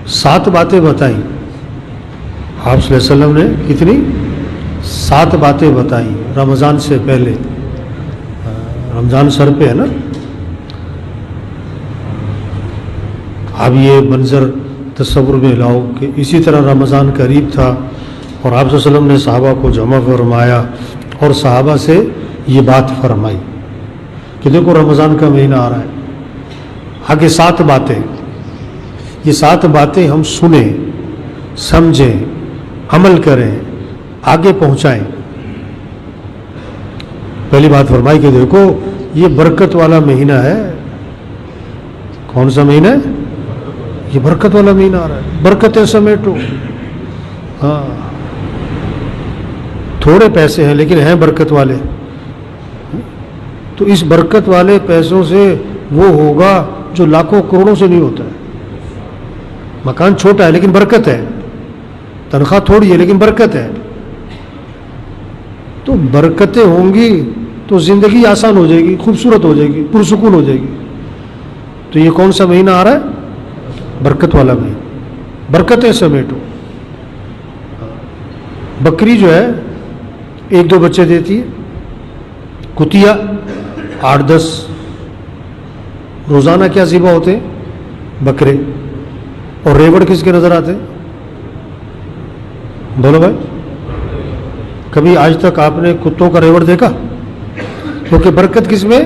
7 باتیں بتائیں آپ صلی اللہ علیہ وسلم نے. کتنی؟ 7 باتیں بتائیں رمضان سے پہلے. رمضان سر پہ ہے نا. اب یہ منظر تصور میں لاؤ کہ اسی طرح رمضان قریب تھا اور آپ صلی اللہ علیہ وسلم نے صحابہ کو جمع فرمایا اور صحابہ سے یہ بات فرمائی کہ دیکھو رمضان کا مہینہ آ رہا ہے. آگے 7 باتیں. یہ 7 باتیں ہم سنیں، سمجھیں، عمل کریں، آگے پہنچائیں. پہلی بات فرمائی کہ دیکھو یہ برکت والا مہینہ ہے. کون سا مہینہ ہے؟ یہ برکت والا مہینہ آ رہا ہے. برکتیں سمیٹو. ہاں تھوڑے پیسے ہیں لیکن ہیں برکت والے. تو اس برکت والے پیسوں سے وہ ہوگا جو لاکھوں کروڑوں سے نہیں ہوتا ہے. مکان چھوٹا ہے لیکن برکت ہے. تنخواہ تھوڑی ہے لیکن برکت ہے. تو برکتیں ہوں گی تو زندگی آسان ہو جائے گی، خوبصورت ہو جائے گی، پرسکون ہو جائے گی. تو یہ کون سا مہینہ آ رہا ہے؟ برکت والا مہینہ. برکتیں سمیٹو. بکری جو ہے 1-2 بچے دیتی ہے. کتیا 8-10. روزانہ کیا ذبح ہوتے ہیں؟ بکرے. اور ریوڑ کس کے نظر آتے ہیں؟ بولو بھائی. کبھی آج تک آپ نے کتوں کا ریوڑ دیکھا؟ کیونکہ برکت کس میں؟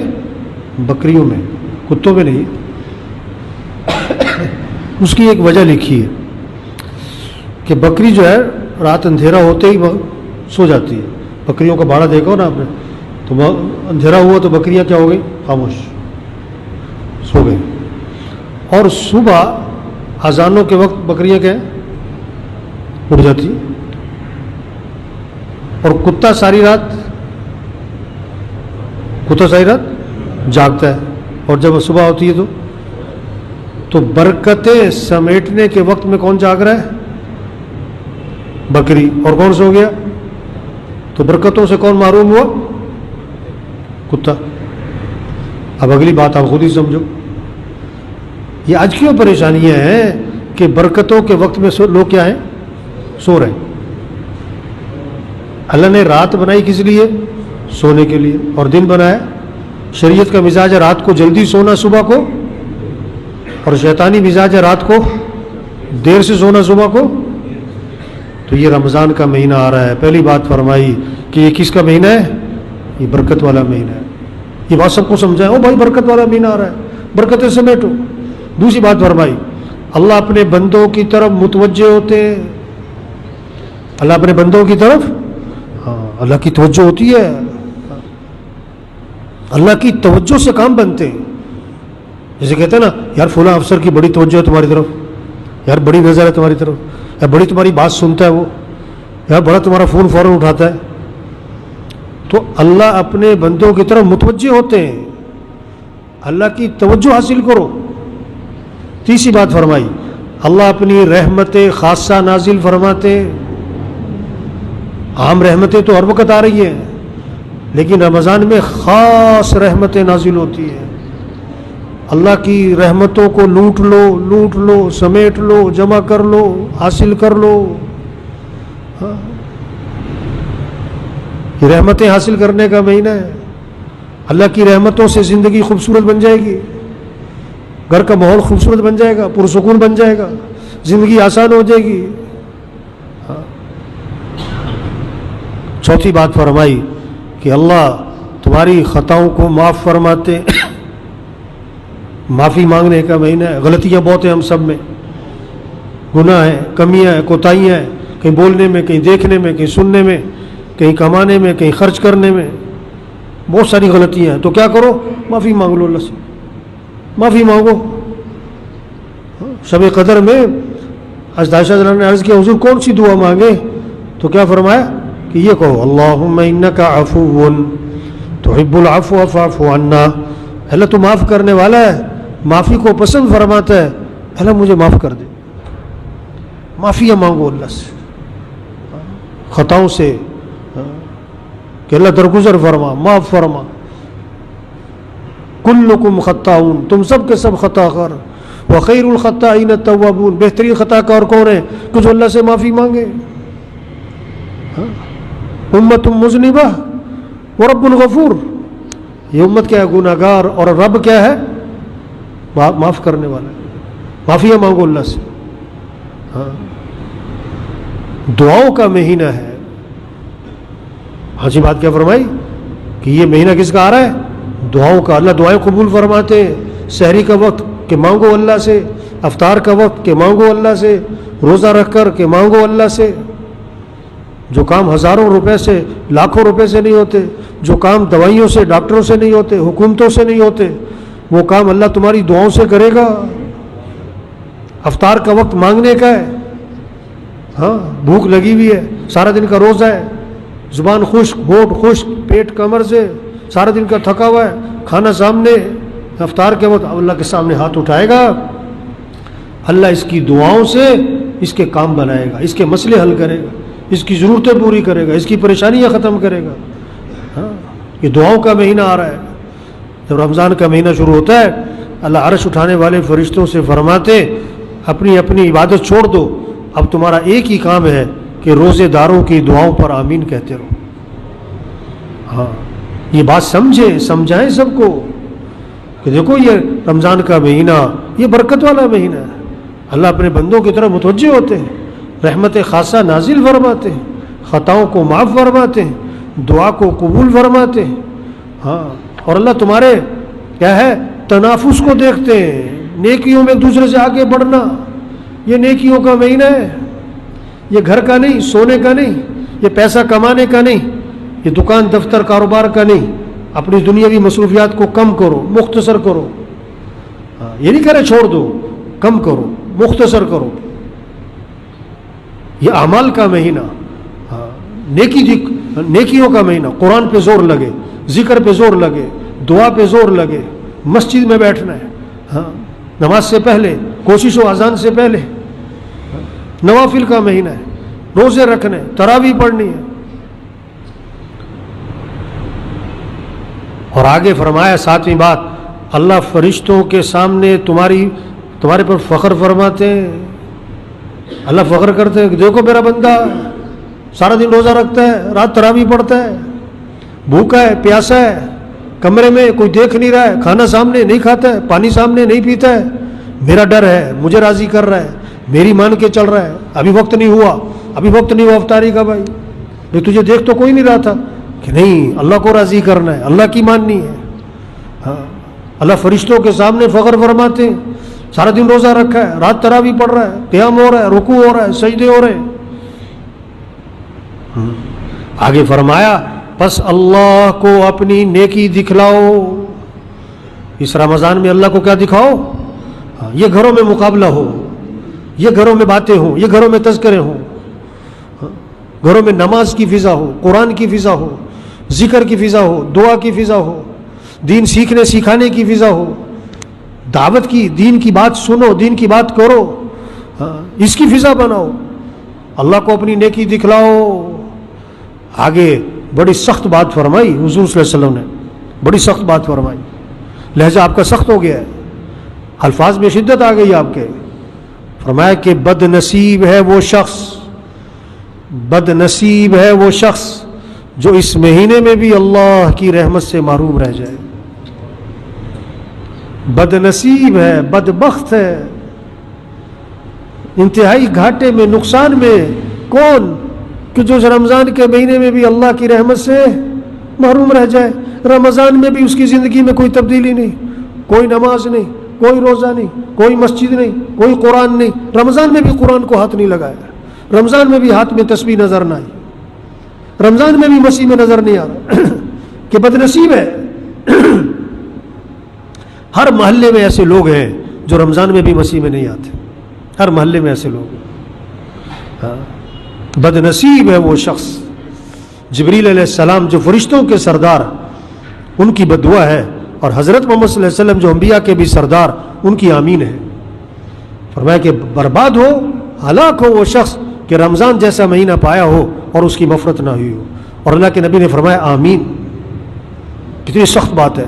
بکریوں میں، کتوں میں نہیں. اس کی ایک وجہ لکھی ہے کہ بکری جو ہے رات اندھیرا ہوتے ہی سو جاتی ہے. بکریوں کا باڑہ دیکھا ہو نا آپ نے، تو اندھیرا ہوا تو بکریاں کیا ہو گئی؟ خاموش، سو گئی. اور صبح اذانوں کے وقت بکریاں کیا ہیں؟ اٹھ جاتی. اور کتا ساری رات جاگتا ہے. اور جب صبح ہوتی ہے تو برکتیں سمیٹنے کے وقت میں کون جاگ رہا ہے؟ بکری. اور کون سو گیا؟ تو برکتوں سے کون محروم ہوا؟ کتا. اب اگلی بات آپ خود ہی سمجھو. یہ آج کیوں پریشانیاں ہیں کہ برکتوں کے وقت میں لوگ کیا ہیں؟ سو رہے ہیں. اللہ نے رات بنائی کس لیے؟ سونے کے لیے. اور دن بنایا، شریعت کا مزاج ہے رات کو جلدی سونا صبح کو، اور شیطانی مزاج ہے رات کو دیر سے سونا صبح کو. تو یہ رمضان کا مہینہ آ رہا ہے. پہلی بات فرمائی کہ یہ کس کا مہینہ ہے؟ یہ برکت والا مہینہ ہے. یہ بات سب کو سمجھائیں. او بھائی برکت والا مہینہ آ رہا ہے، برکتیں سمیٹو. دوسری بات فرمائی اللہ اپنے بندوں کی طرف متوجہ ہوتے ہیں. اللہ اپنے بندوں کی طرف، ہاں اللہ کی توجہ ہوتی ہے. اللہ کی توجہ سے کام بنتے ہیں. جیسے کہتے ہیں نا یار فلاں افسر کی بڑی توجہ ہے تمہاری طرف، یار بڑی نظر ہے تمہاری طرف، یار بڑی تمہاری بات سنتا ہے وہ، یار بڑا تمہارا فون فوراً اٹھاتا ہے. تو اللہ اپنے بندوں کی طرف متوجہ ہوتے ہیں. اللہ کی توجہ حاصل کرو. تیسری بات فرمائی اللہ اپنی رحمت خاصہ نازل فرماتے. عام رحمتیں تو ہر وقت آ رہی ہیں لیکن رمضان میں خاص رحمتیں نازل ہوتی ہیں. اللہ کی رحمتوں کو لوٹ لو، سمیٹ لو، جمع کر لو، حاصل کر لو. یہ رحمتیں حاصل کرنے کا مہینہ ہے. اللہ کی رحمتوں سے زندگی خوبصورت بن جائے گی، گھر کا ماحول خوبصورت بن جائے گا، پرسکون بن جائے گا، زندگی آسان ہو جائے گی. چوتھی بات فرمائی کہ اللہ تمہاری خطاؤں کو معاف فرماتے. معافی مانگنے کا مہینہ ہے. غلطیاں بہت ہیں ہم سب میں، گناہ ہیں، کمیاں ہیں، کوتاہیاں ہیں. کہیں بولنے میں، کہیں دیکھنے میں، کہیں سننے میں، کہیں کمانے میں، کہیں خرچ کرنے میں بہت ساری غلطیاں ہیں. تو کیا کرو؟ معافی مانگ لو. اللہ سے معافی مانگو. شب قدر میں حضرت عائشہ رضی اللہ عنہا نے عرض کیا حضور کون سی دعا مانگے؟ تو کیا فرمایا کہ یہ کہو اللہم انک عفو تحب العفو فاعف عنا. اللہ تو معاف کرنے والا ہے، معافی کو پسند فرماتا ہے. اللہ مجھے معاف کر دے. معافیاں مانگو اللہ سے خطاؤں سے کہ اللہ درگزر فرما، معاف فرما. کلکم خطاؤن، تم سب کے سب خطا کار. وخیر الخطائین التوابون، بہترین خطا کار کون ہے؟ کہ جو اللہ سے معافی مانگے. امت مذنبہ ورب غفور، یہ امت کیا ہے؟ گناہ گار، اور رب کیا ہے؟ معاف کرنے والا ہے. معافیاں مانگو اللہ سے. دعاؤں کا مہینہ ہے. حاجی بات کیا فرمائی کہ یہ مہینہ کس کا آ رہا ہے؟ دعاؤں کا. اللہ دعائیں قبول فرماتے ہیں. سحری کا وقت کہ مانگو اللہ سے، افطار کا وقت کہ مانگو اللہ سے، روزہ رکھ کر کہ مانگو اللہ سے. جو کام ہزاروں روپے سے، لاکھوں روپے سے نہیں ہوتے، جو کام دوائیوں سے، ڈاکٹروں سے نہیں ہوتے، حکومتوں سے نہیں ہوتے، وہ کام اللہ تمہاری دعاؤں سے کرے گا. افطار کا وقت مانگنے کا ہے. بھوک لگی ہوئی ہے، سارا دن کا روزہ ہے، زبان خشک، ہونٹ خشک، پیٹ کمر سے، سارا دن کا تھکا ہوا ہے، کھانا سامنے، افطار کے وقت اللہ کے سامنے ہاتھ اٹھائے گا. اللہ اس کی دعاؤں سے اس کے کام بنائے گا، اس کے مسئلے حل کرے گا، اس کی ضرورتیں پوری کرے گا، اس کی پریشانیاں ختم کرے گا. یہ دعاؤں کا مہینہ آ رہا ہے. جب رمضان کا مہینہ شروع ہوتا ہے، اللہ عرش اٹھانے والے فرشتوں سے فرماتے اپنی اپنی عبادت چھوڑ دو، اب تمہارا ایک ہی کام ہے کہ روزے داروں کی دعاؤں پر آمین کہتے رہو. یہ بات سمجھائیں سب کو کہ دیکھو یہ رمضان کا مہینہ یہ برکت والا مہینہ ہے. اللہ اپنے بندوں کی طرف متوجہ ہوتے ہیں، رحمت خاصہ نازل فرماتے ہیں، خطاؤں کو معاف فرماتے ہیں، دعا کو قبول فرماتے ہیں. اور اللہ تمہارے کیا ہے؟ تنافس کو دیکھتے ہیں، نیکیوں میں ایک دوسرے سے آگے بڑھنا. یہ نیکیوں کا مہینہ ہے. یہ گھر کا نہیں، سونے کا نہیں، یہ پیسہ کمانے کا نہیں، یہ دکان دفتر کاروبار کا نہیں. اپنی دنیاوی مصروفیات کو کم کرو، مختصر کرو. یہ نہیں کرے چھوڑ دو، کم کرو، مختصر کرو. یہ اعمال کا مہینہ، نیکیوں کا مہینہ. قرآن پہ زور لگے، ذکر پہ زور لگے، دعا پہ زور لگے، مسجد میں بیٹھنا ہے، نماز سے پہلے، کوشش و اذان سے پہلے. نوافل کا مہینہ ہے، روزے رکھنے، تراویح پڑھنی ہے. اور آگے فرمایا ساتویں بات، اللہ فرشتوں کے سامنے تمہارے پر فخر فرماتے ہیں. اللہ فخر کرتے ہیں کہ دیکھو میرا بندہ سارا دن روزہ رکھتا ہے، رات تراویح پڑھتا ہے، بھوکا ہے، پیاسا ہے، کمرے میں کوئی دیکھ نہیں رہا ہے، کھانا سامنے نہیں کھاتا ہے، پانی سامنے نہیں پیتا ہے، میرا ڈر ہے، مجھے راضی کر رہا ہے، میری مان کے چل رہا ہے. ابھی وقت نہیں ہوا افطاری کا. بھائی تجھے دیکھ تو کوئی نہیں رہا تھا کہ نہیں، اللہ کو راضی کرنا ہے، اللہ کی ماننی ہے. اللہ فرشتوں کے سامنے فخر فرماتے ہیں، سارا دن روزہ رکھا ہے، رات تراویح پڑھ رہا ہے، قیام ہو رہا ہے، رکوع ہو رہا ہے، سجدے ہو رہے ہیں. آگے فرمایا پس اللہ کو اپنی نیکی دکھلاؤ. اس رمضان میں اللہ کو کیا دکھاؤ؟ یہ گھروں میں مقابلہ ہو، یہ گھروں میں باتیں ہوں، یہ گھروں میں تذکرے ہوں، گھروں میں نماز کی فضا ہو، قرآن کی فضا ہو، ذکر کی فضا ہو، دعا کی فضا ہو، دین سیکھنے سکھانے کی فضا ہو، دعوت کی، دین کی بات سنو، دین کی بات کرو، اس کی فضا بناؤ. اللہ کو اپنی نیکی دکھلاؤ. آگے بڑی سخت بات فرمائی حضور صلی اللہ علیہ وسلم نے، بڑی سخت بات فرمائی. لہجہ آپ کا سخت ہو گیا ہے، الفاظ میں شدت آ گئی آپ کے. فرمایا کہ بد نصیب ہے وہ شخص جو اس مہینے میں بھی اللہ کی رحمت سے محروم رہ جائے. بد نصیب ہے، بدبخت ہے، انتہائی گھاٹے میں، نقصان میں کون؟ کہ جو رمضان کے مہینے میں بھی اللہ کی رحمت سے محروم رہ جائے. رمضان میں بھی اس کی زندگی میں کوئی تبدیلی نہیں، کوئی نماز نہیں، کوئی روزہ نہیں، کوئی مسجد نہیں، کوئی قرآن نہیں. رمضان میں بھی قرآن کو ہاتھ نہیں لگایا، رمضان میں بھی ہاتھ میں تسبیح نظر نہ آئی، رمضان میں بھی مسیح میں نظر نہیں آ رہا. کہ بد نصیب ہے. ہر محلے میں ایسے لوگ ہیں جو رمضان میں بھی مسیح میں نہیں آتے، ہر محلے میں ایسے لوگ ہیں. بد نصیب ہے وہ شخص. جبریل علیہ السلام جو فرشتوں کے سردار، ان کی بددعا ہے، اور حضرت محمد صلی اللہ علیہ وسلم جو انبیاء کے بھی سردار، ان کی آمین ہے. فرمایا کہ برباد ہو، ہلاک ہو وہ شخص کہ رمضان جیسا مہینہ پایا ہو اور اس کی مغفرت نہ ہوئی ہو. اور اللہ کے نبی نے فرمایا آمین. کتنی سخت بات ہے.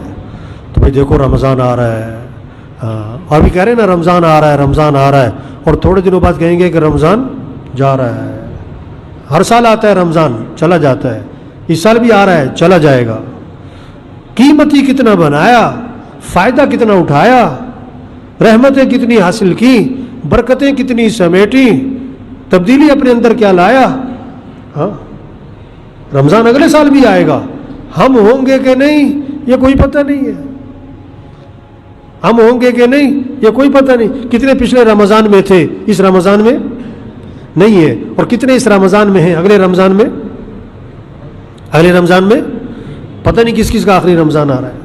تو بھائی دیکھو رمضان آ رہا ہے، ہاں ابھی کہہ رہے ہیں نا رمضان آ رہا ہے، رمضان آ رہا ہے، اور تھوڑے دنوں بعد کہیں گے کہ رمضان جا رہا ہے۔ ہر سال آتا ہے رمضان، چلا جاتا ہے، اس سال بھی آ رہا ہے، چلا جائے گا۔ قیمتی کتنا بنایا، فائدہ کتنا اٹھایا، رحمتیں کتنی حاصل کی، برکتیں کتنی سمیٹی، تبدیلی اپنے اندر کیا لایا۔ ہاں رمضان اگلے سال بھی آئے گا، ہم ہوں گے کہ نہیں یہ کوئی پتہ نہیں ہے، ہم ہوں گے کہ نہیں یہ کوئی پتہ نہیں۔ کتنے پچھلے رمضان میں تھے، اس رمضان میں نہیں ہے، اور کتنے اس رمضان میں ہیں، اگلے رمضان میں، اگلے رمضان میں پتہ نہیں کس کس کا آخری رمضان آ رہا ہے۔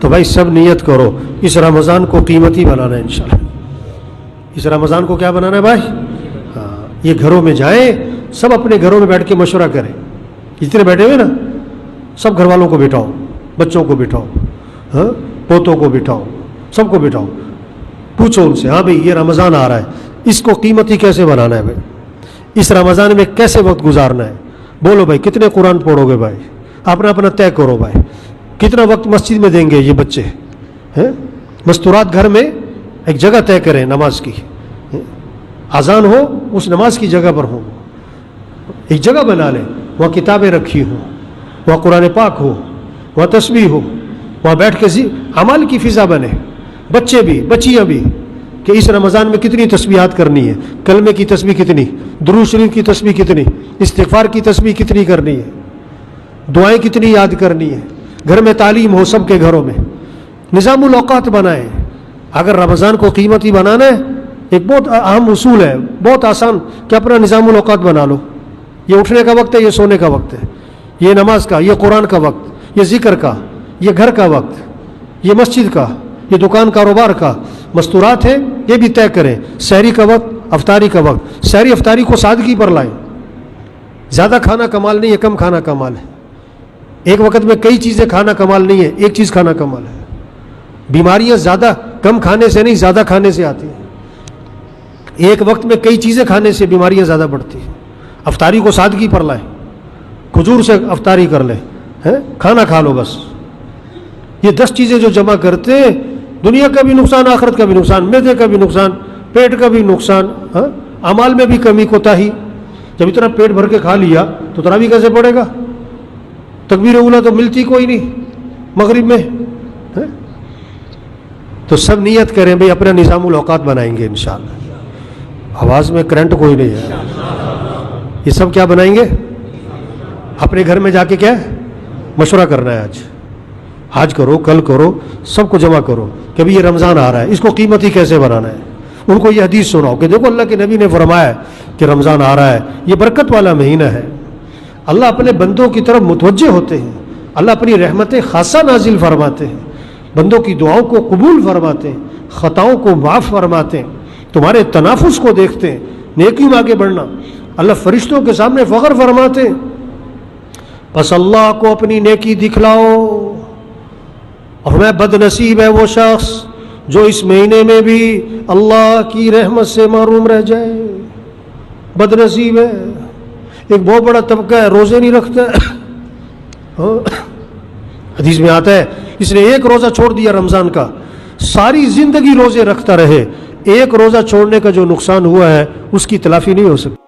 تو بھائی سب نیت کرو اس رمضان کو قیمتی بنانا ہے انشاءاللہ۔ اس رمضان کو کیا بنانا ہے بھائی؟ ہاں یہ گھروں میں جائیں، سب اپنے گھروں میں بیٹھ کے مشورہ کریں، جتنے بیٹھے ہوئے نا سب گھر والوں کو بٹھاؤ، بچوں کو بٹھاؤ، ہاں پوتوں کو بٹھاؤ، سب کو بٹھاؤ، پوچھو ان سے، ہاں بھائی یہ رمضان آ رہا ہے، اس کو قیمتی کیسے بنانا ہے بھائی، اس رمضان میں کیسے وقت گزارنا ہے۔ بولو بھائی کتنے قرآن پڑھو گے بھائی، اپنا اپنا طے کرو بھائی، کتنا وقت مسجد میں دیں گے یہ بچے ہیں۔ مستورات گھر میں ایک جگہ طے کریں نماز کی، اذان ہو اس نماز کی جگہ پر ہو، ایک جگہ بنا لیں، وہاں کتابیں رکھی ہوں، وہاں قرآن پاک ہو، وہاں تسبیح ہو، وہاں بیٹھ کے عمل کی فضا بنے، بچے بھی بچیاں بھی، کہ اس رمضان میں کتنی تسبیحات کرنی ہے، کلمے کی تسبیح کتنی، درود شریف کی تسبیح کتنی، استغفار کی تسبیح کتنی کرنی ہے، دعائیں کتنی یاد کرنی ہے، گھر میں تعلیم ہو، سب کے گھروں میں نظام الاوقات بنائیں۔ اگر رمضان کو قیمتی بنانا ہے، ایک بہت اہم اصول ہے، بہت آسان، کہ اپنا نظام الاوقات بنا لو، یہ اٹھنے کا وقت ہے، یہ سونے کا وقت ہے، یہ نماز کا، یہ قرآن کا وقت، یہ ذکر کا، یہ گھر کا وقت، یہ مسجد کا، یہ دکان کاروبار کا، مستورات ہے یہ بھی طے کریں، سحری کا وقت، افطاری کا وقت، سحری افطاری کو سادگی پر لائیں، زیادہ کھانا کمال نہیں ہے، کم کھانا کمال ہے، ایک وقت میں کئی چیزیں کھانا کمال نہیں ہے، ایک چیز کھانا کمال ہے۔ بیماریاں زیادہ کم کھانے سے نہیں، زیادہ کھانے سے آتی ہیں، ایک وقت میں کئی چیزیں کھانے سے بیماریاں زیادہ بڑھتی ہیں۔ افطاری کو سادگی پر لائیں، کھجور سے افطاری کر لیں، کھانا کھا لو بس۔ یہ 10 چیزیں جو جمع کرتے ہیں، دنیا کا بھی نقصان، آخرت کا بھی نقصان، معدے کا بھی نقصان، پیٹ کا بھی نقصان، اعمال میں بھی کمی کوتاہی۔ جب اتنا پیٹ بھر کے کھا لیا تو تراویح کیسے پڑے گا؟ تکبیر اولیٰ تو ملتی کوئی نہیں مغرب میں۔ تو سب نیت کریں بھئی اپنا نظام الاوقات بنائیں گے انشاءاللہ۔ آواز میں کرنٹ کوئی نہیں ہے، یہ سب کیا بنائیں گے؟ اپنے گھر میں جا کے کیا مشورہ کرنا ہے، آج کرو، کل کرو، سب کو جمع کرو کہ ابھی یہ رمضان آ رہا ہے، اس کو قیمتی کیسے بنانا ہے۔ ان کو یہ حدیث سناؤ کہ دیکھو اللہ کے نبی نے فرمایا کہ رمضان آ رہا ہے، یہ برکت والا مہینہ ہے، اللہ اپنے بندوں کی طرف متوجہ ہوتے ہیں، اللہ اپنی رحمتیں خاصہ نازل فرماتے ہیں، بندوں کی دعاؤں کو قبول فرماتے ہیں، خطاؤں کو معاف فرماتے ہیں، تمہارے تنافس کو دیکھتے ہیں، نیکی میں آگے بڑھنا، اللہ فرشتوں کے سامنے فخر فرماتے ہیں۔ پس اللہ کو اپنی نیکی دکھلاؤ، اور میں بد نصیب ہے وہ شخص جو اس مہینے میں بھی اللہ کی رحمت سے محروم رہ جائے، بد نصیب ہے۔ ایک بہت بڑا طبقہ ہے روزے نہیں رکھتا ہے، حدیث میں آتا ہے اس نے ایک روزہ چھوڑ دیا رمضان کا، ساری زندگی روزے رکھتا رہے، ایک روزہ چھوڑنے کا جو نقصان ہوا ہے اس کی تلافی نہیں ہو سکتی۔